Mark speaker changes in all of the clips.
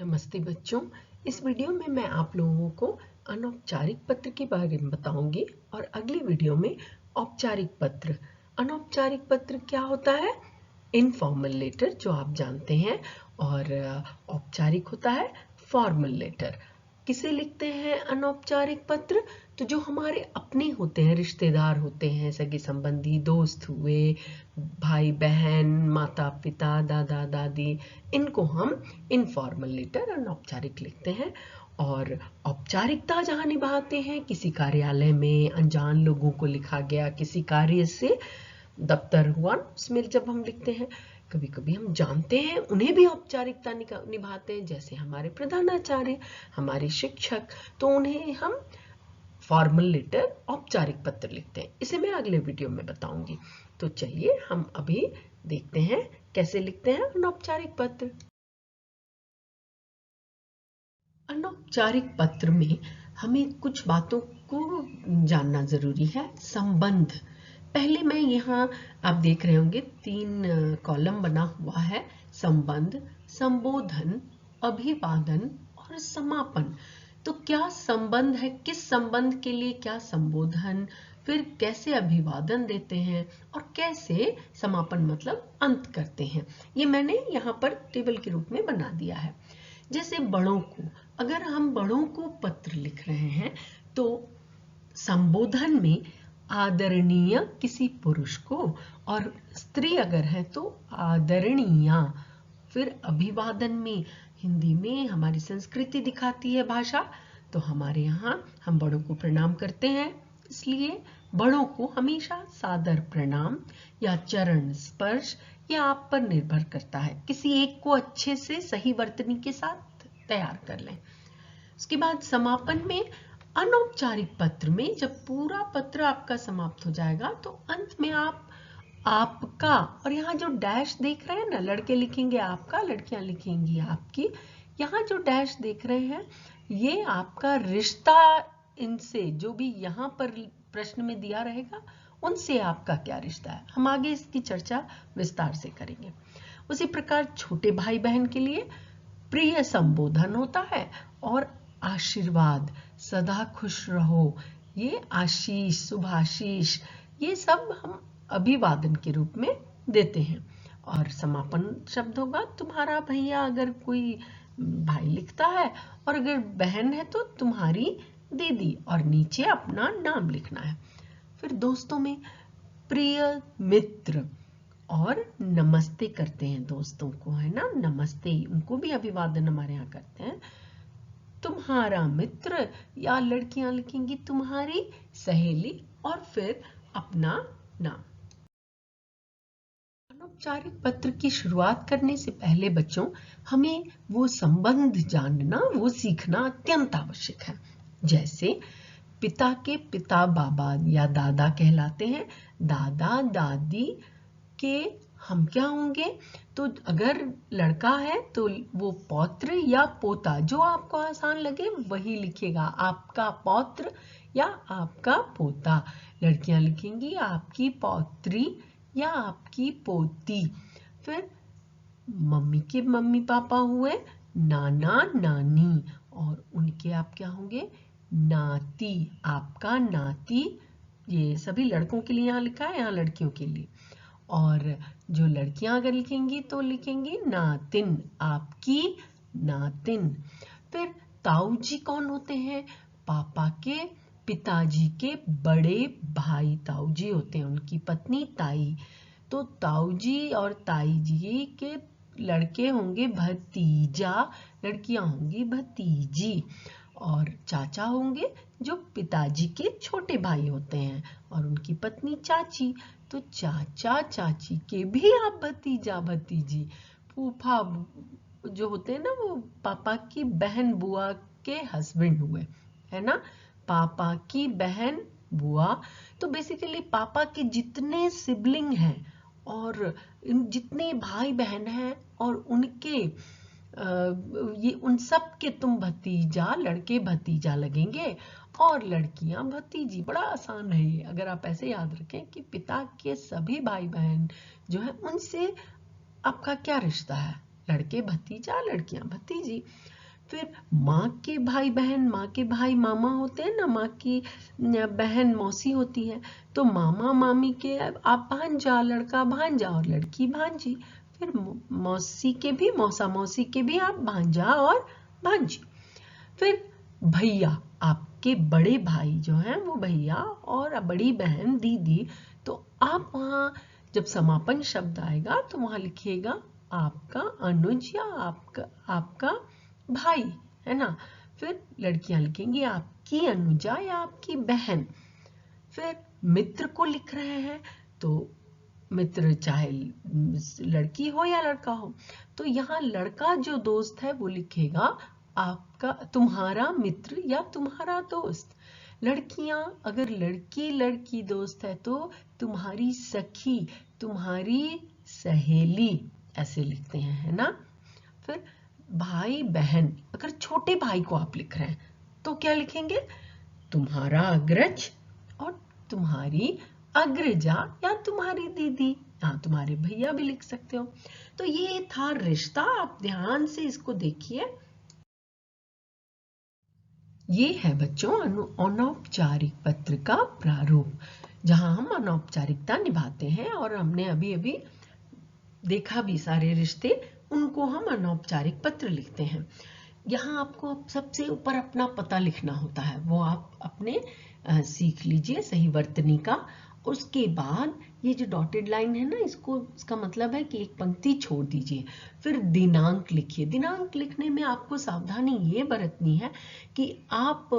Speaker 1: नमस्ते बच्चों। इस वीडियो में मैं आप लोगों को अनौपचारिक पत्र के बारे में बताऊंगी और अगली वीडियो में औपचारिक पत्र। अनौपचारिक पत्र क्या होता है? इनफॉर्मल लेटर, जो आप जानते हैं, और औपचारिक होता है फॉर्मल लेटर। किसे लिखते हैं अनौपचारिक पत्र? तो जो हमारे अपने होते हैं, रिश्तेदार होते हैं, सगे संबंधी, दोस्त हुए, भाई बहन, माता पिता, दादा दादी, इनको हम इनफॉर्मल लेटर अनौपचारिक लिखते हैं। और औपचारिकता जहाँ निभाते हैं, किसी कार्यालय में अनजान लोगों को लिखा गया किसी कार्य से, दफ्तर हुआ, उसमें जब हम लिखते हैं, कभी कभी हम जानते हैं उन्हें भी औपचारिकता निभाते हैं, जैसे हमारे प्रधानाचार्य, हमारे शिक्षक, तो उन्हें हम फॉर्मल लेटर, औपचारिक पत्र लिखते हैं। इसे मैं अगले वीडियो में बताऊंगी। तो चलिए हम अभी देखते हैं कैसे लिखते हैं अनौपचारिक पत्र। अनौपचारिक पत्र में हमें कुछ बातों को जानना जरूरी है। संबंध, पहले मैं यहाँ आप देख रहे होंगे 3 कॉलम बना हुआ है। संबंध, संबोधन, अभिवादन और समापन। तो क्या संबंध है, किस संबंध के लिए क्या संबोधन, फिर कैसे अभिवादन देते हैं और कैसे समापन मतलब अंत करते हैं, ये मैंने यहाँ पर टेबल के रूप में बना दिया है। जैसे बड़ों को, अगर हम बड़ों को पत्र लिख रहे हैं तो संबोधन में आदरणीय किसी पुरुष को, और स्त्री अगर है तो आदरणीया। फिर अभिवादन में, हिंदी में हमारी संस्कृति दिखाती है भाषा, तो हमारे यहाँ हम बड़ों को प्रणाम करते हैं, इसलिए बड़ों को हमेशा सादर प्रणाम या चरण स्पर्श, या आप पर निर्भर करता है। किसी एक को अच्छे से सही वर्तनी के साथ तैयार कर लें। उसके बाद समापन में, अनौपचारिक पत्र में जब पूरा पत्र आपका समाप्त हो जाएगा तो अंत में आप आपका, और यहाँ जो डैश देख रहे हैं ना, लड़के लिखेंगे आपका, लड़कियां लिखेंगी आपकी, यहाँ जो डैश देख रहे हैं ये आपका रिश्ता, इनसे जो भी यहाँ पर प्रश्न में दिया रहेगा उनसे आपका क्या रिश्ता है, हम आगे इसकी चर्चा विस्तार से करेंगे। उसी प्रकार छोटे भाई बहन के लिए प्रिय संबोधन होता है, और आशीर्वाद, सदा खुश रहो, ये आशीष, शुभाशीष, ये सब हम अभिवादन के रूप में देते हैं। और समापन शब्द होगा तुम्हारा भैया, अगर कोई भाई लिखता है, और अगर बहन है तो तुम्हारी दीदी, और नीचे अपना नाम लिखना है। फिर दोस्तों में प्रिय मित्र, और नमस्ते करते हैं दोस्तों को, है ना, नमस्ते, उनको भी अभिवादन हमारे यहाँ करते हैं। तुम्हारा मित्र, या लड़कियां लिखेंगी तुम्हारी सहेली, और फिर अपना नाम। अनौपचारिक पत्र की शुरुआत करने से पहले बच्चों हमें वो संबंध जानना, वो सीखना अत्यंत आवश्यक है। जैसे पिता के पिता बाबा या दादा कहलाते हैं, दादा दादी के हम क्या होंगे? तो अगर लड़का है तो वो पौत्र या पोता, जो आपको आसान लगे वही लिखेगा, आपका पौत्र या आपका पोता। लड़कियां लिखेंगी आपकी पौत्री या आपकी पोती। फिर मम्मी के मम्मी पापा हुए नाना नानी, और उनके आप क्या होंगे? नाती, आपका नाती। ये सभी लड़कों के लिए यहाँ लिखा है, यहाँ लड़कियों के लिए। और जो लड़कियां अगर लिखेंगी तो लिखेंगी नातिन, आपकी नातिन। फिर ताऊ जी कौन होते हैं? पापा के पिताजी के बड़े भाई ताऊ जी होते हैं, उनकी पत्नी ताई। तो ताऊ जी और ताई जी के लड़के होंगे भतीजा, लड़कियां होंगी भतीजी। और चाचा होंगे जो पिताजी के छोटे भाई होते हैं, और उनकी पत्नी चाची। तो चाचा चाची के भी आप भतीजा भतीजी। फूफा जो होते हैं ना, वो पापा की बहन बुआ के हस्बैंड हुए, है ना, पापा की बहन बुआ। तो बेसिकली पापा के जितने सिबलिंग हैं और जितने भाई बहन हैं, और उनके ये उन सब के तुम भतीजा, लड़के भतीजा लगेंगे और लड़कियां भतीजी। बड़ा आसान है ये, अगर आप ऐसे याद रखें कि पिता के सभी भाई बहन जो है उनसे आपका क्या रिश्ता है, लड़के भतीजा, लड़कियां भतीजी। फिर माँ के भाई बहन, माँ के भाई मामा होते हैं ना, माँ की बहन मौसी होती है, तो मामा मामी के आप भांजा, लड़का भांजा और लड़की भांजी। फिर मौसी के भी, मौसा मौसी के भी आप भांजा और भांजी। फिर भैया, आपके बड़े भाई जो हैं वो भैया, और बड़ी बहन दीदी। तो आप वहाँ जब समापन शब्द आएगा तो वहाँ लिखिएगा आपका अनुज या आपका भाई, है ना। फिर लड़कियां लिखेंगी आपकी अनुजा या आपकी बहन। फिर मित्र को लिख रहे हैं तो मित्र चाहे लड़की हो या लड़का हो, तो यहाँ लड़का जो दोस्त है वो लिखेगा आपका, तुम्हारा मित्र या तुम्हारा दोस्त। लड़कियां, अगर लड़की लड़की दोस्त है तो तुम्हारी सखी, तुम्हारी सहेली, ऐसे लिखते हैं, है ना। फिर भाई बहन, अगर छोटे भाई को आप लिख रहे हैं तो क्या लिखेंगे, तुम्हारा अग्रज और तुम्हारी अग्रजा या तुम्हारी दीदी। हाँ, तुम्हारे भैया भी लिख सकते हो। तो ये था रिश्ता, आप ध्यान से इसको देखिए। ये है बच्चों अनौपचारिक पत्र का प्रारूप, जहां हम अनौपचारिकता निभाते हैं, और हमने अभी अभी देखा भी सारे रिश्ते, उनको हम अनौपचारिक पत्र लिखते हैं। यहाँ आपको सबसे ऊपर अपना पता लिखना होता है, वो आप अपने सीख लीजिए सही वर्तनी का। उसके बाद ये जो डॉटेड लाइन है ना, इसका मतलब है कि एक पंक्ति छोड़ दीजिए। फिर दिनांक लिखिए। दिनांक लिखने में आपको सावधानी ये बरतनी है कि आप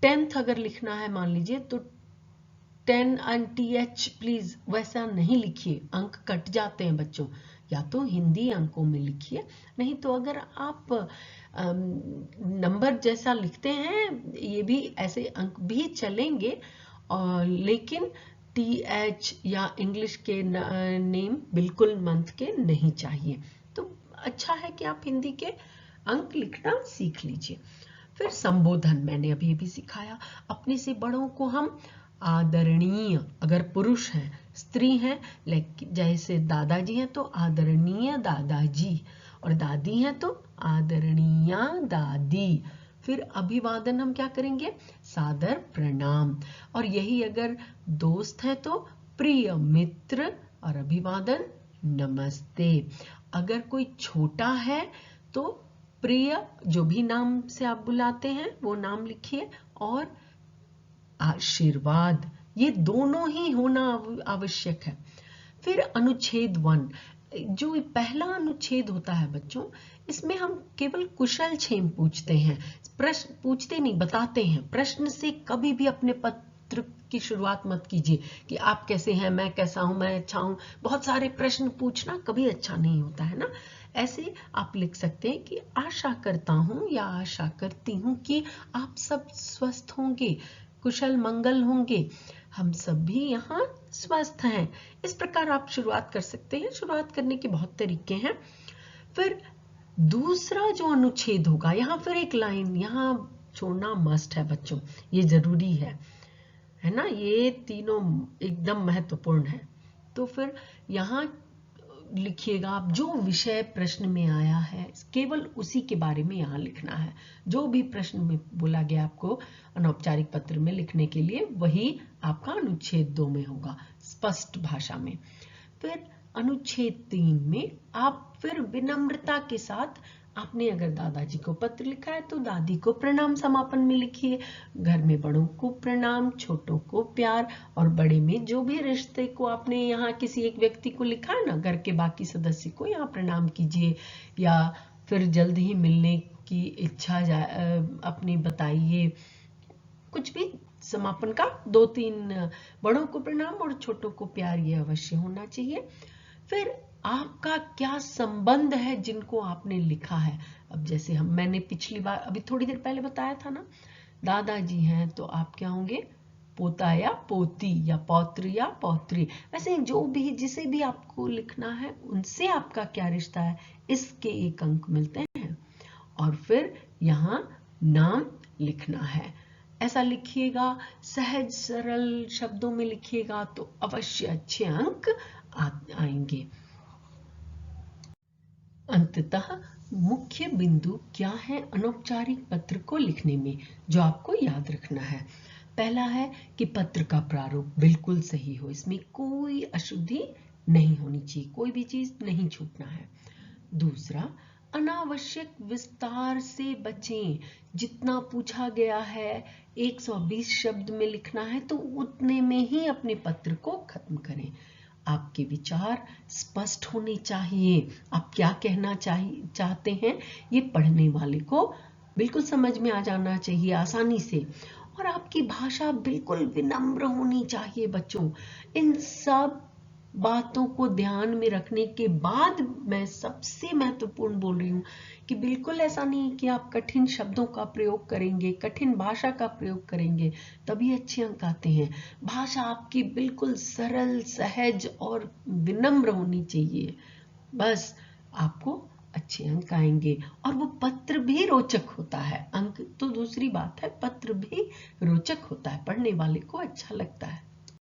Speaker 1: 10th अगर लिखना है मान लीजिए, तो 10 and TH प्लीज वैसा नहीं लिखिए, अंक कट जाते हैं बच्चों। या तो हिंदी अंकों में लिखिए, नहीं तो अगर आप नंबर जैसा लिखते हैं, ये भी ऐसे अंक भी चलेंगे, और लेकिन TH या इंग्लिश के नेम बिल्कुल मंथ के नहीं चाहिए। तो अच्छा है कि आप हिंदी के अंक लिखना सीख लीजिए। फिर संबोधन मैंने अभी भी सिखाया। अपने से बड़ों को हम आदरणीय, अगर पुरुष हैं, स्त्री हैं, जैसे दादाजी हैं तो आदरणीय दादाजी, और दादी हैं तो आदरणीय दादी। फिर अभिवादन हम क्या करेंगे, सादर प्रणाम। और यही अगर दोस्त हैं तो प्रिय मित्र, और अभिवादन नमस्ते। अगर कोई छोटा है तो प्रिय, जो भी नाम से आप बुलाते हैं वो नाम लिखिए, और आशीर्वाद, ये दोनों ही होना आवश्यक है। फिर अनुच्छेद 1, जो पहला अनुच्छेद होता है बच्चों, इसमें हम केवल कुशल क्षेम पूछते हैं, प्रश्न पूछते नहीं, बताते हैं। प्रश्न से कभी भी अपने पत्र की शुरुआत मत कीजिए कि आप कैसे हैं, मैं कैसा हूं, मैं अच्छा हूं। बहुत सारे प्रश्न पूछना कभी अच्छा नहीं होता है ना। ऐसे आप लिख सकते हैं कि आशा करता हूं या आशा करती हूं कि आप सब स्वस्थ होंगे, कुशल मंगल होंगे, हम सब भी यहाँ स्वस्थ हैं। इस प्रकार आप शुरुआत कर सकते हैं। शुरुआत करने के बहुत तरीके हैं। फिर दूसरा जो अनुच्छेद होगा, यहाँ फिर एक लाइन यहाँ छोड़ना मस्ट है बच्चों, ये जरूरी है ना। ये तीनों एकदम महत्वपूर्ण है। तो फिर यहाँ लिखिएगा आप जो विषय प्रश्न में आया है, केवल उसी के बारे में यहाँ लिखना है। जो भी प्रश्न में बोला गया आपको अनौपचारिक पत्र में लिखने के लिए, वही आपका अनुच्छेद 2 में होगा, स्पष्ट भाषा में। फिर अनुच्छेद 3 में आप फिर विनम्रता के साथ, आपने अगर दादाजी को पत्र लिखा है तो दादी को प्रणाम समापन में लिखिए। घर में बड़ों को प्रणाम, छोटों को प्यार, और बड़े में जो भी रिश्ते को आपने यहाँ किसी एक व्यक्ति को लिखा है ना, घर के बाकी सदस्य को यहाँ प्रणाम कीजिए। या फिर जल्द ही मिलने की इच्छा अपनी बताइए। कुछ भी समापन का 2-3 बड़ों को प्रणाम और छोटों को प्यार, ये अवश्य होना चाहिए। फिर आपका क्या संबंध है जिनको आपने लिखा है। अब जैसे मैंने पिछली बार अभी थोड़ी देर पहले बताया था ना, दादाजी हैं तो आप क्या होंगे, पोता या पोती, या पौत्र या पौत्री। वैसे जो भी, जिसे भी आपको लिखना है उनसे आपका क्या रिश्ता है, इसके 1 अंक मिलते हैं। और फिर यहाँ नाम लिखना है। ऐसा लिखिएगा, सहज सरल शब्दों में लिखिएगा तो अवश्य अच्छे अंक आएंगे। अंततः मुख्य बिंदु क्या है अनौपचारिक पत्र को लिखने में जो आपको याद रखना है? पहला है कि पत्र का प्रारूप बिल्कुल सही हो, इसमें कोई अशुद्धि नहीं होनी चाहिए, कोई भी चीज नहीं छूटना है। दूसरा, अनावश्यक विस्तार से बचें। जितना पूछा गया है 120 शब्द में लिखना है तो उतने में ही अपने पत्र को खत्म करें। आपके विचार स्पष्ट होने चाहिए, आप क्या कहना चाहते हैं ये पढ़ने वाले को बिल्कुल समझ में आ जाना चाहिए आसानी से। और आपकी भाषा बिल्कुल विनम्र होनी चाहिए बच्चों। इन सब बातों को ध्यान में रखने के बाद मैं सबसे महत्वपूर्ण बोल रही हूँ कि बिल्कुल ऐसा नहीं कि आप कठिन शब्दों का प्रयोग करेंगे, कठिन भाषा का प्रयोग करेंगे तभी अच्छे अंक आते हैं। भाषा आपकी बिल्कुल सरल, सहज और विनम्र होनी चाहिए, बस आपको अच्छे अंक आएंगे। और वो पत्र भी रोचक होता है, अंक तो दूसरी बात है, पत्र भी रोचक होता है, पढ़ने वाले को अच्छा लगता है।